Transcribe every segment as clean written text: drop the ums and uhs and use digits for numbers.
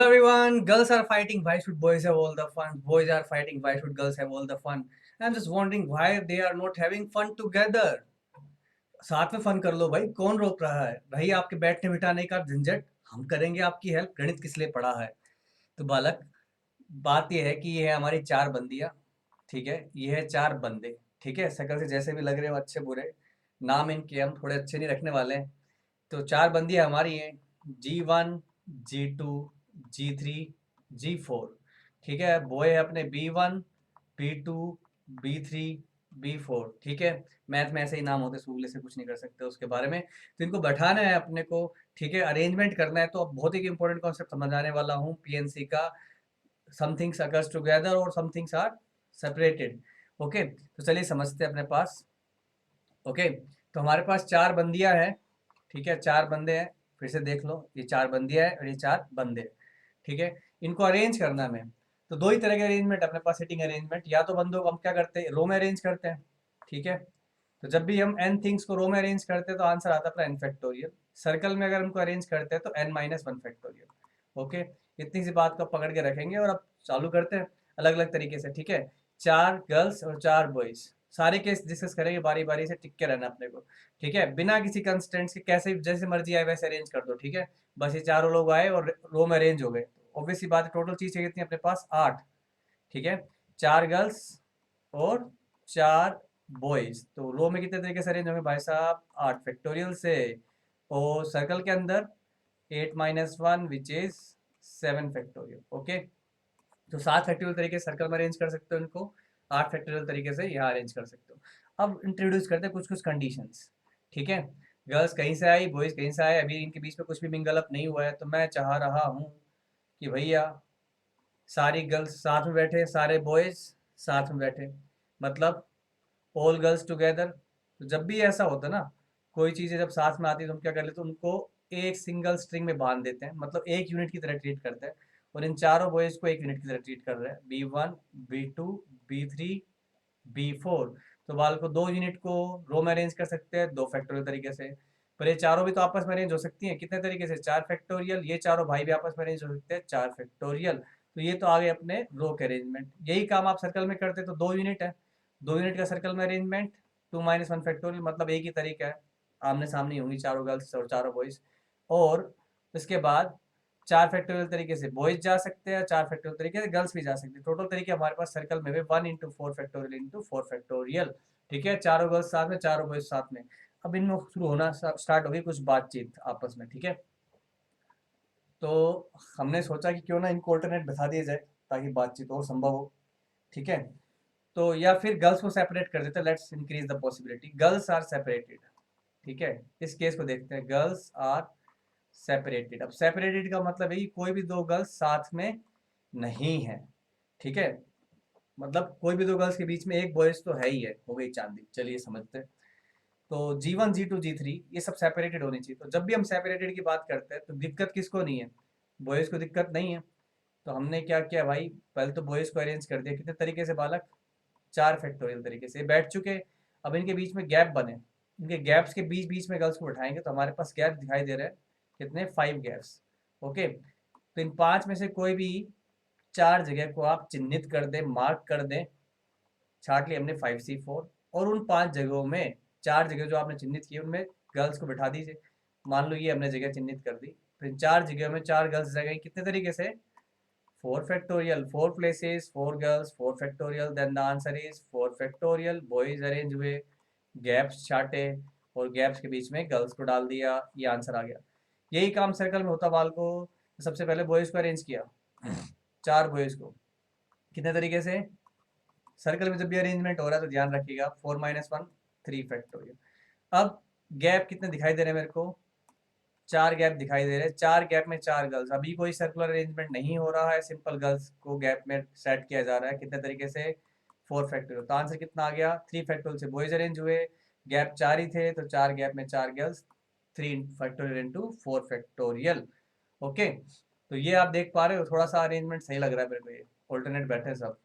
Everyone, girls are fighting. Why should boys have all the fun? Boys are fighting. Why should girls have all the fun? I'm just wondering why they are not having fun together. साथ में fun कर लो भाई, कौन रोक रहा है भाई? आपके बैठने बिठाने का झंझट हम करेंगे आपकी हेल्प। गणित किस लिए पढ़ा है? तो बालक, बात यह है कि ये है हमारी चार बंदियां। ठीक है, ये है चार बंदे। ठीक है, शक्ल से जैसे भी लग रहे हो अच्छे बुरे, नाम इनके हम थोड़े अच्छे नहीं रखने वाले हैं। तो चार बंदियां हमारी हैं, G1, G2, G3, G4। ठीक है, बॉय है अपने B1, B2, B3, B4। ठीक है, मैथ में ऐसे ही नाम होते, सूगले से कुछ नहीं कर सकते उसके बारे में। तो इनको बैठाना है अपने को। ठीक है, अरेंजमेंट करना है। तो अब बहुत ही इंपॉर्टेंट कॉन्सेप्ट समझाने वाला हूँ पीएनसी का। सम थिंग्स अकर्स टुगेदर और some things are separated. Okay, तो चलिए समझते हैं अपने पास। ओके, तो हमारे पास चार बंदियां हैं। ठीक है, चार बंदे हैं। फिर से देख लो, ये चार बंदियां हैं और ये चार बंदे हैं। ठीक है, इनको अरेंज करना है हमें। तो दो ही तरह के अरेंजमेंट अपने पास, सिटिंग अरेंजमेंट। या तो बंदों को हम क्या करते हैं, रो में अरेंज करते हैं। ठीक है, तो जब भी हम एन थिंग्स को रो में अरेंज करते हैं तो आंसर आता है अपना एन फैक्टोरियल। सर्कल में अगर हमको अरेंज करते हैं तो n-1 फैक्टोरियल। ओके, इतनी सी बात को पकड़ के रखेंगे और अब चालू करते हैं अलग अलग तरीके से। ठीक है, चार गर्ल्स और चार बॉयज, सारे केस डिस्कस करेंगे बारी बारी से, टिक के रहना अपने को। ठीक है, बिना किसी कंस्टेंट्स के, कैसे जैसे मर्जी आए वैसे अरेंज कर दो। ठीक है, बस ये चारों लोग आए और रो में अरेंज हो गए। ऑब्वियसली बात है, टोटल चीज कितनी अपने पास, 8। ठीक है, चार गर्ल्स और चार बॉयज, तो रो में कितने तरीके से अरेंज होंगे भाई साहब, 8 फैक्टोरियल से। और सर्कल के अंदर 8-1 विच इज 7 फैक्टोरियल। ओके, तो 7 फैक्टोरियल तरीके से सर्कल में अरेंज कर सकते हो इनको, 8 फैक्टोरियल तरीके से यहाँ अरेंज कर सकते हो। अब इंट्रोड्यूस करते हैं कुछ कुछ कंडीशंस। ठीक है, गर्ल्स कहीं से आई, बॉयज कहीं से आए, अभी इनके बीच में कुछ भी मिंगल अप नहीं हुआ है। तो मैं चाह रहा हूँ कि भैया सारी गर्ल्स साथ में बैठे, सारे बॉयज साथ में बैठे, मतलब ऑल गर्ल्स टुगेदर। तो जब भी ऐसा होता है ना, कोई चीज़ें जब साथ में आती है तो हम क्या कर लेते हैं, उनको एक सिंगल स्ट्रिंग में बांध देते हैं, मतलब एक यूनिट की तरह ट्रीट करते हैं। और इन चारों बॉयज को एक यूनिट की तरह ट्रीट कर रहे हैं, B1, B2, B3, B4। तो बाल को दो यूनिट को रो में अरेंज कर सकते हैं दो फैक्टोरियल तरीके से। पर ये चारों भी तो आपस में अरेंज हो सकती हैं, कितने तरीके से, 4 फैक्टोरियल। ये चारों भाई भी आपस में अरेंज हो सकते हैं, 4 फैक्टोरियल। तो ये तो आ गए अपने रो के अरेंजमेंट। यही काम आप सर्कल में करते तो दो यूनिट है, दो यूनिट का सर्कल में अरेंजमेंट, 2-1 फैक्टोरियल, मतलब एक ही तरीका है। आमने सामने होंगी चारों गर्ल्स और चारों बॉयज। और इसके बाद 4 फैक्टोरियल तरीके से बॉयज जा सकते हैं, 4 फैक्टोरियल तरीके से गर्ल्स भी जा सकते हैं। टोटल तरीके हमारे पास सर्कल में 1 × 4 फैक्टोरियल × 4 फैक्टोरियल। ठीक है, चारों गर्ल्स साथ में, चारों बॉयज साथ में। अब इनमें शुरू होना स्टार्ट होगी कुछ बातचीत आपस में। ठीक है, तो हमने सोचा कि क्यों ना इनको ऑल्टरनेट बता दिया जाए ताकि बातचीत और संभव हो। ठीक है, तो या फिर गर्ल्स को सेपरेट कर देते हैं, let's increase the possibility, girls are separated. ठीक है, इस केस को देखते हैं, गर्ल्स आर सेपरेटेड। अब सेपरेटेड का मतलब है कि कोई भी दो गर्ल्स साथ में नहीं है। ठीक है, मतलब कोई भी दो गर्ल्स के बीच में एक बॉयज तो है ही है, हो गई चांदी। चलिए समझते हैं। तो G1, G2, G3 ये सब सेपरेटेड होनी चाहिए। तो जब भी हम सेपरेटेड की बात करते हैं तो दिक्कत किसको नहीं है, बॉयज को दिक्कत नहीं है। तो हमने क्या किया भाई, पहले तो बॉयज को अरेंज कर दिया, कितने तरीके से बालक, 4 फैक्टोरियल तरीके से बैठ चुके। अब इनके बीच में गैप बने, इनके गैप्स के बीच बीच में गर्ल्स को बैठाएंगे तो हमारे पास गैप दिखाई दे रहे हैं, कितने, 5 गैप्स। ओके, तो इन 5 में से कोई भी 4 जगह को आप चिन्हित कर दें, मार्क कर दें। छाट लिया हमने 5C4, और उन 5 जगहों में 4 जगह जो आपने चिन्हित की उनमें गर्ल्स को बैठा दीजिए। मान लो ये हमने जगह चिन्हित कर दी, फिर 4 जगह में 4 गर्ल्स रह गई, कितने तरीके से, 4 factorial, 4 places, 4 girls, 4 factorial, then the answer is 4 factorial। Boys arrange हुए, गैप्स छाटे और गैप्स के बीच में गर्ल्स को डाल दिया, ये आंसर आ गया। यही काम सर्कल में होता बाल को। सबसे पहले बॉयज को अरेंज किया, 4 बॉयज को, कितने तरीके से, सर्कल में जब भी अरेंजमेंट हो रहा है तो ध्यान रखिएगा, 4-1 3 फैक्टोरियल। अब गैप कितने दिखाई दे रहे हैं मेरे को, 4 गैप दिखाई दे रहे हैं, 4 गैप में 4 गर्ल्स। अभी कोई सर्कुलर अरेंजमेंट नहीं हो रहा है, सिंपल गर्ल्स को गैप में सेट किया जा रहा है, कितने तरीके से, 4 फैक्टोरियल। तो आंसर कितना आ गया, 3 फैक्टोरियल से बॉयज अरेंज हुए, गैप 4 ही थे तो 4 गैप में 4 girls, 3 factorial into 4 factorial. Okay, तो ये आप देख पा रहे हो, थोड़ा सा अरेंजमेंट सही लग रहा है मेरे को, ये ऑल्टरनेट बैठे सब।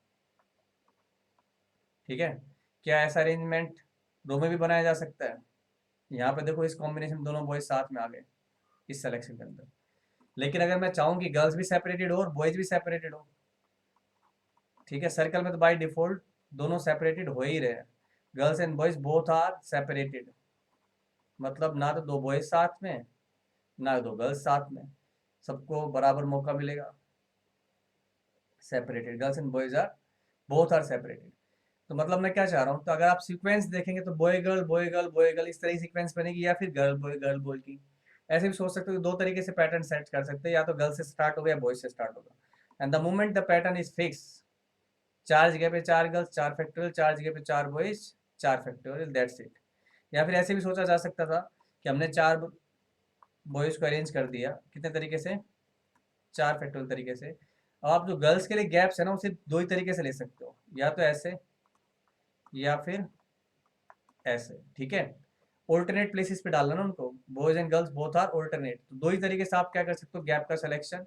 ठीक है, क्या ऐसा अरेंजमेंट रो में भी बनाया जा सकता है? यहाँ पे देखो, इस कॉम्बिनेशन दोनों बॉयज साथ में आ गए इस सिलेक्शन के अंदर। लेकिन अगर मैं चाहूँ कि गर्ल्स भी सेपरेटेड हो और बॉयज भी सेपरेटेड हो, ठीक है, सर्कल में तो बाय डिफॉल्ट दोनों सेपरेटेड हो ही रहे हैं। Girls and boys both are separated, मतलब ना तो दो बॉयज साथ में ना दो गर्ल्स साथ में, सबको बराबर मौका मिलेगा। Separated, girls and boys are both are separated. तो मतलब मैं क्या चाह रहा हूँ, तो अगर आप सीक्वेंस देखेंगे तो boy girl boy girl boy girl इस तरह की सीक्वेंस बनेगी, या फिर गर्ल बॉय की। ऐसे भी सोच सकते हो, दो तरीके से पैटर्न सेट कर सकते हैं, या तो गर्ल से स्टार्ट होगा या बॉय से स्टार्ट होगा। And the moment the pattern is fix, चार जगह पे चार गर्ल्स चार फैक्टोरियल, चार जगह पे चार बॉयज चार फैक्टोरियल, दैट्स इट। या फिर ऐसे भी सोचा जा सकता था कि हमने चार बॉयज को अरेंज कर दिया, कितने तरीके से, चार फैक्टोरियल तरीके से। अब आप जो गर्ल्स के लिए गैप्स है ना, उसे दो ही तरीके से ले सकते हो, या तो ऐसे या फिर ऐसे, ठीक है। ऑल्टरनेट प्लेसेस पे डालना ना उनको, boys and girls both are alternate, तो दो ही तरीके से आप क्या कर सकते हो, गैप का सिलेक्शन।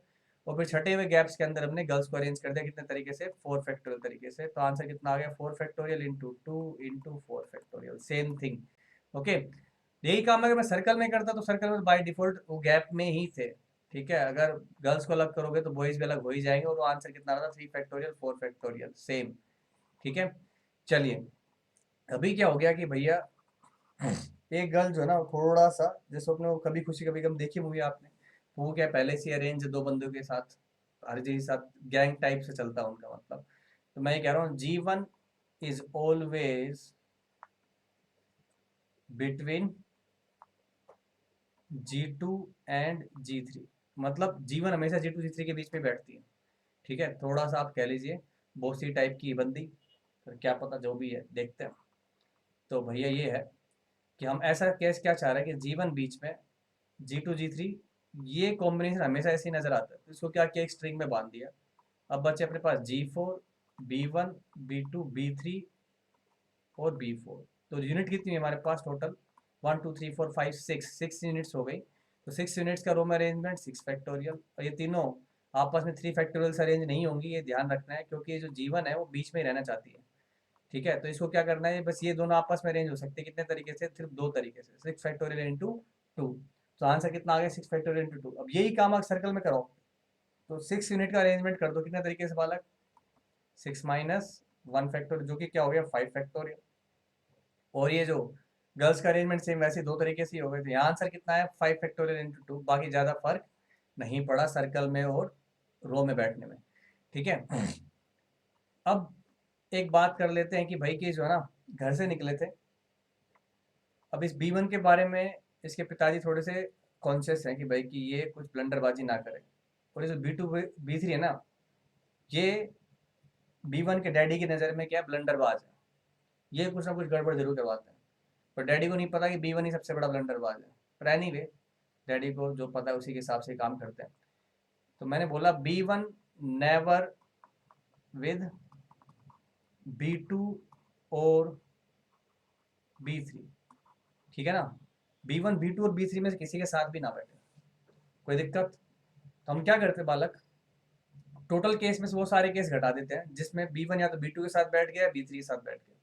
और फिर छठे हुए गैप्स के अंदर हमने गर्ल्स को अरेंज कर दिया, कितने तरीके से, फोर फैक्टोरियल तरीके से। तो आंसर कितना आ गया, four factorial into two into four factorial, same thing. Okay, यही काम अगर मैं सर्कल में करता तो सर्कल में बाय डिफॉल्ट वो गैप में ही थे, ठीक है। अगर गर्ल्स को अलग करोगे तो बॉयज भी अलग हो ही जाएंगे, और वो आंसर कितना आ रहा था, three factorial four factorial, same, ठीक है। चलिए, अभी क्या हो गया कि भैया एक गर्ल जो है ना, वो थोड़ा सा, जैसे अपने वो कभी खुशी कभी गम देखी मूवी आपने, तो वो क्या पहले से अरेंज दो बंदों के साथ, हर जी साथ गैंग टाइप से चलता है उनका, मतलब। तो मैं ये कह रहा हूँ G1 is always between G2 and G3, मतलब G1 हमेशा G2 G3 के बीच में बैठती है, ठीक है। थोड़ा सा आप कह लीजिए बोसी टाइप की बंदी, तो क्या पता, जो भी है देखते हैं। तो भैया ये है कि हम ऐसा केस क्या चाह रहे हैं कि G1 बीच में, G2 G3, ये कॉम्बिनेशन हमेशा ऐसे ही नजर आता है, तो इसको क्या किया, एक स्ट्रिंग में बांध दिया। अब बचे अपने पास G4 B1 B2 B3 और B4। तो यूनिट कितनी है हमारे पास टोटल, 1 2 3 4 5 6, 6 यूनिट्स हो गई। तो 6 यूनिट्स का रो में अरेंजमेंट 6 फैक्टोरियल, और ये तीनों आपस में 3 फैक्टोरियल से अरेंज नहीं होंगी, ये ध्यान रखना है, क्योंकि ये जो G1 है वो बीच में ही रहना चाहती है, ठीक है। तो इसको क्या करना है, बस ये दोनों आपस में अरेंज हो सकते हैं, कितने तरीके से, सिर्फ दो तरीके से, 6 फैक्टोरियल इंटू टू। तो आंसर कितना आ गया, 6 फैक्टोरियल इंटू टू। अब यही काम आप सर्कल में करो, तो 6 यूनिट का अरेंजमेंट कर दो, कितने तरीके से बालक, 6 - 1 फैक्टोरियल, जो कि क्या हो गया, 5 फैक्टोरियल। और ये जो गर्ल्स का अरेंजमेंट सेम वैसे दो तरीके से ही हो गए, तो यहाँ आंसर कितना है, 5 फैक्टोरियल इंटू टू। बाकी ज़्यादा फर्क नहीं पड़ा सर्कल में और रो में बैठने में, ठीक है। अब एक बात कर लेते हैं कि भाई कि जो है ना, घर से निकले थे, अब इस B1 के बारे में इसके पिताजी थोड़े से कॉन्शियस हैं कि भाई कि ये कुछ ब्लंडरबाजी ना करे। और ये जो B2 B3 है ना, ये B1 के डैडी की नज़र में क्या है, ब्लंडरबाज है, ये कुछ ना कुछ गड़बड़ जरूर करवाते हैं। पर डैडी को नहीं पता कि B1 ही सबसे बड़ा ब्लंडरबाज है। पर एनीवे, डैडी को जो पता है उसी के हिसाब से काम करते हैं। तो मैंने बोला B1 नेवर विद B2 और B3, ठीक है ना। B1 B2 और B3 में से किसी के साथ भी ना बैठे, कोई दिक्कत। तो हम क्या करते हैं बालक, टोटल केस में से वो सारे केस घटा देते हैं जिसमें B1 या तो B2 के साथ बैठ गया या B3 के साथ बैठ गया।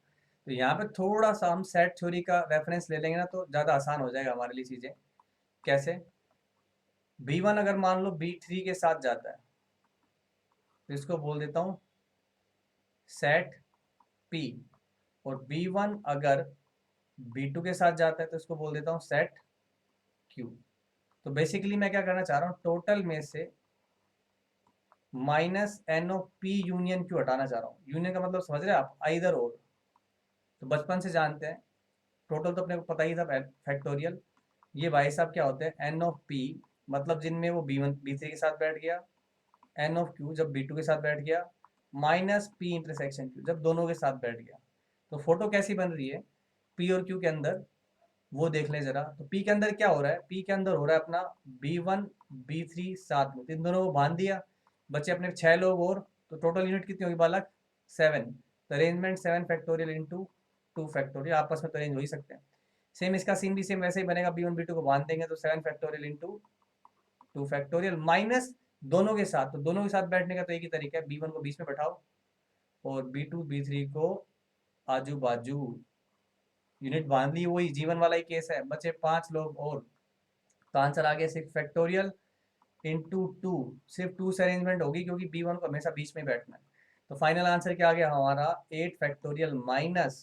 तो यहाँ पे थोड़ा सा हम सेट थ्योरी का रेफरेंस ले लेंगे ना, तो ज़्यादा आसान हो जाएगा हमारे लिए चीज़ें। कैसे, B1 अगर मान लो B3 के साथ जाता है, तो इसको बोल देता हूँ सेट P। और B1 अगर B2 के साथ जाता है तो इसको बोल देता हूँ सेट Q। तो बेसिकली मैं क्या करना चाह रहा हूँ, टोटल में से -N(P) यूनियन Q हटाना चाह रहा हूँ। यूनियन का मतलब समझ रहे हैं आप, आइदर और। तो बचपन से जानते हैं, टोटल तो अपने को पता ही था, फैक्टोरियल। ये भाई साहब क्या होते हैं, N(P), मतलब जिनमें वो B1 B3 के साथ बैठ गया, N(Q) जब B2 के साथ बैठ गया, -P(Q) जब दोनों के साथ बैठ गया। तो फोटो कैसी बन रही है P और Q के अंदर, वो देख लें जरा। तो P के अंदर क्या हो रहा है, P के अंदर हो रहा है अपना B1 B3 साथ में, तो इन दोनों को बांध दिया, बचे अपने 6 लोग और। तो टोटल यूनिट कितनी होगी बालक, 7। तो अरेंजमेंट 7 फैक्टोरियल इंटू 2 फैक्टोरियल, आपस में तो अरेंज हो ही सकते हैं। सेम इसका सीन भी सेम वैसे ही बनेगा, B1 B2 को बांध देंगे तो 7 फैक्टोरियल इंटू 2 फैक्टोरियल, माइनस दोनों के साथ। तो दोनों के साथ बैठने का तो एक ही तरीका है, B1 को बीच में बैठाओ और B2 B3 को आजू बाजू, यूनिट बांध ली, वही जीवन वाला ही केस है। बचे 5 लोग और, तो आंसर आ गया 6 फैक्टोरियल इंटू टू, सिर्फ टू से अरेंजमेंट होगी क्योंकि B1 को हमेशा बीच में बैठना है। तो फाइनल आंसर क्या आ गया हमारा 8 factorial minus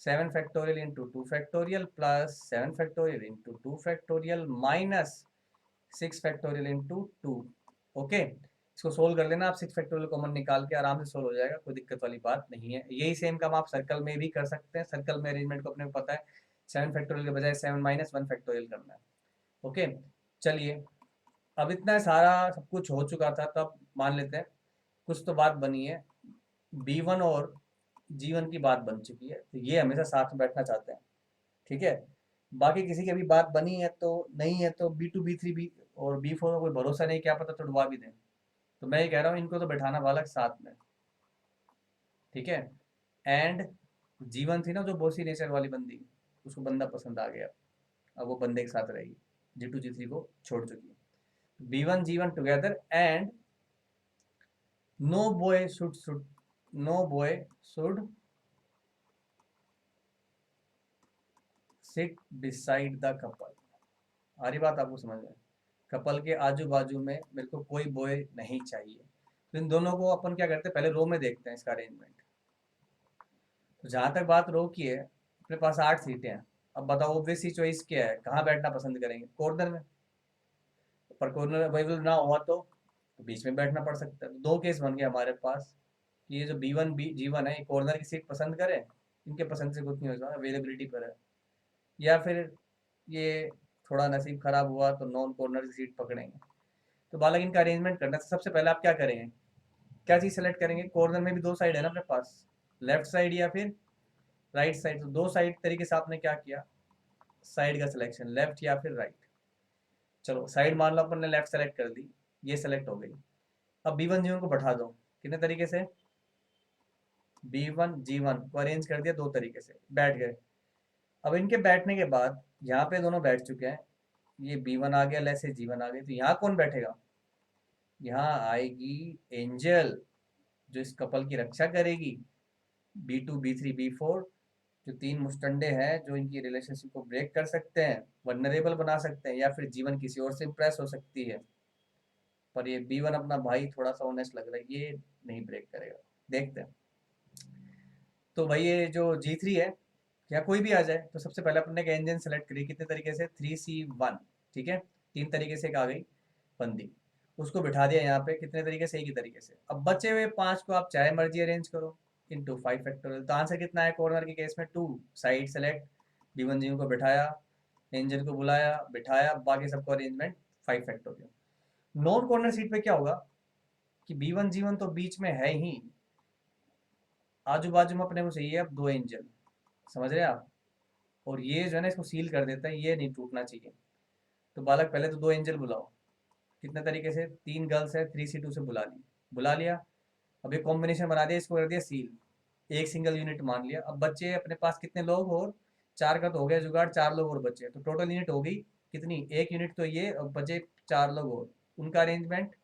7 factorial into 2 factorial plus 7 factorial into 2 factorial minus 6 factorial into 2। Okay, इसको सोल्व कर लेना आप, 6 फैक्टोरियल कॉमन निकाल के आराम से सोल्व हो जाएगा, कोई दिक्कत वाली बात नहीं है। यही सेम काम आप सर्कल में भी कर सकते हैं, सर्कल में अरेंजमेंट को अपने को पता है, 7 फैक्टोरियल के बजाय 7 माइनस 1 फैक्टोरियल करना है। ओके, चलिए अब इतना सारा सब कुछ हो चुका था, तब मान लेते हैं कुछ तो बात बनी है, B1 और G1 की बात बन चुकी है, तो ये हमेशा साथ में बैठना चाहते हैं, ठीक है। बाकी किसी की अभी बात बनी है तो नहीं है, तो B2 B3 B और B4 में कोई भरोसा नहीं, क्या पता तोड़वा भी दें। तो मैं ये कह रहा हूँ इनको तो बैठाना वाला साथ में, ठीक है। एंड G1 थी ना जो बोसी नेचर वाली बंदी, उसको बंदा पसंद आ गया, अब वो बंदे के साथ रहेगी, G2 G3 को छोड़ चुकी है। B1 G1 together and no boy should no boy should sit beside the couple. आ रही बात आपको समझ में? कपल के आजू बाजू में मेरे को कोई बॉय नहीं चाहिए। तो इन दोनों को अपन क्या करते हैं, पहले रो में देखते हैं इसका अरेंजमेंट। तो जहां तक बात रो की है, अपने पास 8 सीटें हैं। अब बताओ ऑब्वियस सी चॉइस क्या है, कहाँ बैठना पसंद करेंगे? कॉर्नर में। पर कॉर्नर अवेलेबल ना हुआ तो बीच में बैठना पड़ सकता है। तो दो केस बन गए हमारे पास कि ये जो B1 G1 है, ये कॉर्नर की सीट पसंद करे, इनके पसंद से कुछ नहीं होता, अवेलेबिलिटी पर है। या फिर ये थोड़ा नसीब खराब हुआ तो नॉन कॉर्नर की सीट पकड़ेंगे। तो बालक इनका अरेंजमेंट करना है। सबसे पहले आप क्या करेंगे, क्या चीज़ सेलेक्ट करेंगे? कॉर्नर में भी दो साइड है ना अपने पास, लेफ्ट साइड या फिर राइट साइड। तो दो साइड तरीके से आपने क्या किया, साइड का सिलेक्शन, लेफ्ट या फिर राइट। चलो साइड मान लो अपन ने लेफ्ट सेलेक्ट कर दी, ये सेलेक्ट हो गई। अब B1 G1 को बैठा दो, कितने तरीके से? B1 G1 को अरेंज कर दिया दो तरीके से, बैठ गए। अब इनके बैठने के बाद यहाँ पे दोनों बैठ चुके हैं, ये B1 आ गया, लेसे G1 आ गई, तो यहाँ कौन बैठेगा? यहाँ आएगी एंजल, जो इस कपल की रक्षा करेगी। B2 B3 B4 जो तीन मुस्टंडे हैं, जो इनकी रिलेशनशिप को ब्रेक कर सकते हैं, वनरेबल बना सकते हैं, या फिर जीवन किसी और से इम्प्रेस हो सकती है। पर ये B1 अपना भाई थोड़ा सा ऑनेस्ट लग रहा है, ये नहीं ब्रेक करेगा, देखते हैं। तो भाई ये जो G3 है, या कोई भी आ जाए, तो सबसे पहले अपने का इंजन सेलेक्ट करिए, कितने तरीके से? 3C1, ठीक है, तीन तरीके से एक आ गई बंदी, उसको बिठा दिया यहाँ पे, कितने तरीके से? एक ही तरीके से। अब बचे हुए 5 को आप चाहे मर्जी अरेंज करो इंटू 5 फैक्टोरियल। तो आंसर कितना है कॉर्नर के केस में? 2। साइड सेलेक्ट, B1 G1 को बिठाया, एंजल को बुलाया, बिठाया, बाकी सबको arrangement 5 factorial. Non corner seat पे क्या होगा कि B1 G1 तो बीच में है ही, आजू बाजू में अपने को चाहिए अब दो एंजल, समझ रहे हैं आप? और ये जो है ना, इसको सील कर देता है, ये नहीं टूटना चाहिए। तो बालक पहले तो दो एंजल बुलाओ, कितने तरीके से? तीन गर्ल्स है, 3C2 से बुला ली, बुला लिया। अब एक कॉम्बिनेशन बना दिया, इसको कर दिया सील, एक सिंगल यूनिट मान लिया। अब बच्चे अपने पास कितने लोग, और 4 का तो हो गया जुगाड़, 4 लोग और बचे, तो टोटल यूनिट हो गई कितनी? एक यूनिट तो ये, अब बचे 4 लोग और, उनका अरेंजमेंट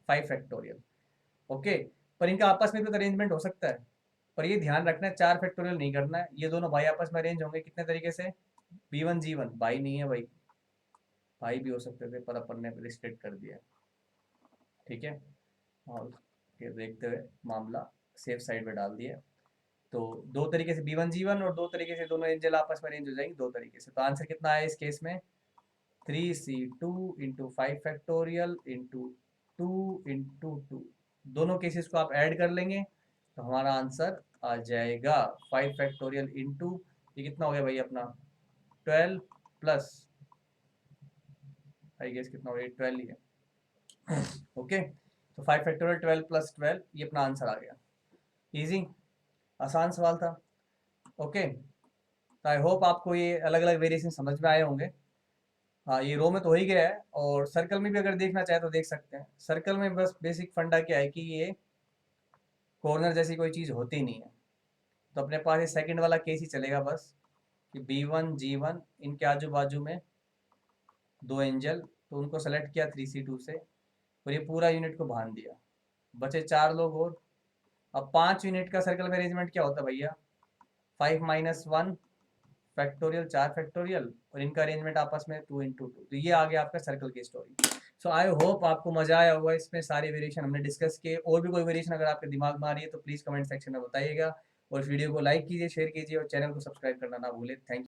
5 फैक्टोरियल। ओके, पर इनका आपस में भी तो अरेंजमेंट हो सकता है, पर ये ध्यान रखना है 4 फैक्टोरियल नहीं करना है। ये दोनों भाई आपस में अरेंज होंगे कितने तरीके से? B1 G1 भाई नहीं है भाई, भाई भी हो सकते थे पर अपन ने रिस्ट्रिक्ट कर दिया, ठीक है। और फिर देखते हुए मामला सेफ साइड पे डाल दिया। तो दो तरीके से B1 G1 और दो तरीके से दोनों एंजल आपस में अरेंज हो जाएंगे दो तरीके से। तो आंसर कितना है इस केस में? 3C2 into 5 factorial into 2 into 2। दोनों केसेस को आप ऐड कर लेंगे तो हमारा आंसर आ जाएगा 5 फैक्टोरियल इंटू, ये कितना हो गया भाई अपना? 12 प्लस, आई गेस कितना हो गया? 12 ही है। ओके, तो 5 फैक्टोरियल 12 प्लस 12, ये अपना आंसर आ गया। इजी, आसान सवाल था। ओके, तो आई होप आपको ये अलग अलग वेरिएशन समझ में आए होंगे। हाँ, ये रो में तो हो ही गया है, और सर्कल में भी अगर देखना चाहे तो देख सकते हैं। सर्कल में बस बेसिक फंडा क्या है कि ये कॉर्नर जैसी कोई चीज़ होती नहीं है, तो अपने पास ये सेकंड वाला केस ही चलेगा बस, कि B1 G1 इनके आजू बाजू में दो एंजल, तो उनको सेलेक्ट किया 3C2 से, और ये पूरा यूनिट को बांध दिया, बचे 4 लोग और। अब 5 यूनिट का सर्कल में अरेंजमेंट क्या होता है भैया? 5 माइनस 1 फैक्टोरियल, 4 फैक्टोरियल, और इनका अरेंजमेंट आपस में 2 इंटू 2। तो ये आ गया आपका सर्कल की स्टोरी। सो आई होप आपको मजा आया होगा, इसमें सारी वेरिएशन हमने डिस्कस किए। और भी कोई वेरिएशन अगर आपके दिमाग में आ रही है तो प्लीज कमेंट सेक्शन में बताइएगा, और इस वीडियो को लाइक कीजिए, शेयर कीजिए और चैनल को सब्सक्राइब करना ना भूलें। थैंक